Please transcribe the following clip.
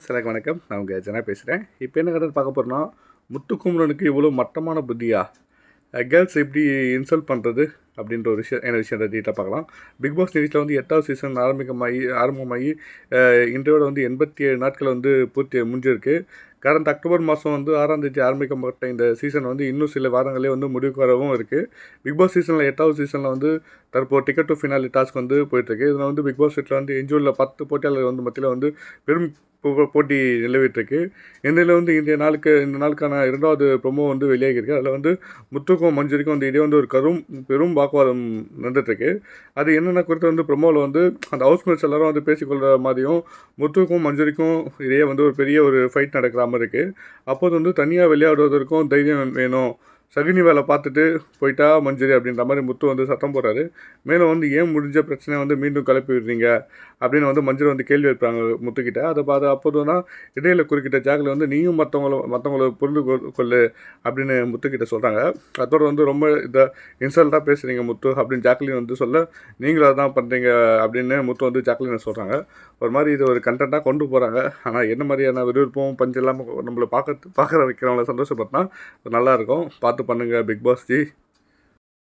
சிலருக்கு வணக்கம். நான் உங்கள் ஜனா பேசுகிறேன். இப்போ என்ன கதை பார்க்க போகிறோன்னா, முத்துக்குமரனுக்கு இவ்வளோ மட்டமான புத்தியா, கேர்ள்ஸ் எப்படி இன்சல்ட் பண்ணுறது அப்படின்ற ஒரு விஷயத்தை டீட்டெயிலாக பார்க்கலாம். பிக் பாஸ் சீரிஸில் வந்து 8வது சீசன் ஆரம்பமாகி இன்றையோட வந்து 87 நாட்கள் வந்து முடிஞ்சிருக்கு. கடந்த அக்டோபர் மாதம் வந்து 6ஆம் தேதி ஆரம்பிக்கப்பட்ட இந்த சீசன் வந்து இன்னும் சில வாரங்களே வந்து முடிவுக்கு வரவும் இருக்குது. பிக் பாஸ் சீசனில் 8வது சீசனில் வந்து தற்போது டிக்கெட் டு ஃபினாலி டாஸ்க் வந்து போயிட்டுருக்கு. இதில் வந்து பிக் பாஸ் வீட்டில் வந்து எஞ்சுள்ள 10 போட்டியாளர்கள் வந்து மத்தியில் வந்து பெரும் போட்டி நிலவிட்டுருக்கு. இந்த வந்து இந்த நாளுக்கான 2வது ப்ரொமோ வந்து வெளியாகிருக்கு. அதில் வந்து முத்துக்கும் மஞ்சுரிக்கும் வந்து இடையே வந்து ஒரு பெரும் வாக்குவாதம் நடந்துட்டுருக்கு. அது என்னென்ன குறித்து வந்து ப்ரொமோவில் வந்து அந்த ஹவுஸ்மேட்ஸ் எல்லாரும் வந்து பேசிக்கொள்கிற மாதிரியும் முத்துக்கும் மஞ்சுரிக்கும் இடையே வந்து ஒரு பெரிய ஒரு ஃபைட் நடக்கிற மாதிரி இருக்குது. அப்போது வந்து தனியாக விளையாடுவதற்கும் தைரியம் வேணும், சகுனி வேலை பார்த்துட்டு போயிட்டா மஞ்சுரி அப்படின்ற மாதிரி முத்து வந்து சத்தம் போடுறாரு. மேலும் வந்து ஏன் முடிஞ்ச பிரச்சனையை வந்து மீண்டும் கிளப்பி விடுறீங்க அப்படின்னு வந்து மஞ்சுரி வந்து கேள்வி வைப்பாங்க முத்துக்கிட்ட. அப்போது தான் இடையில குறுக்கிட்ட ஜாக்கில் வந்து நீயும் மற்றவங்கள புரிந்து கொள்ளு அப்படின்னு முத்துக்கிட்ட சொல்கிறாங்க. அதோட வந்து ரொம்ப இன்சல்ட்டாக பேசுகிறீங்க முத்து அப்படின்னு ஜாக்லின் வந்து சொல்ல, நீங்களும் அதான் பண்ணுறீங்க அப்படின்னு முத்து வந்து ஜாக்லினை சொல்கிறாங்க. ஒரு மாதிரி இது ஒரு கண்டென்ட்டாக கொண்டு போகிறாங்க. ஆனால் என்ன மாதிரியான விறுவிறுப்பும் பஞ்சு இல்லாமல் நம்மளை பார்க்குற வைக்கிறவங்கள சந்தோஷப்படுத்தினா நல்லாயிருக்கும். பார்த்து பண்ணுங்கள் பிக் பாஸ் ஜி.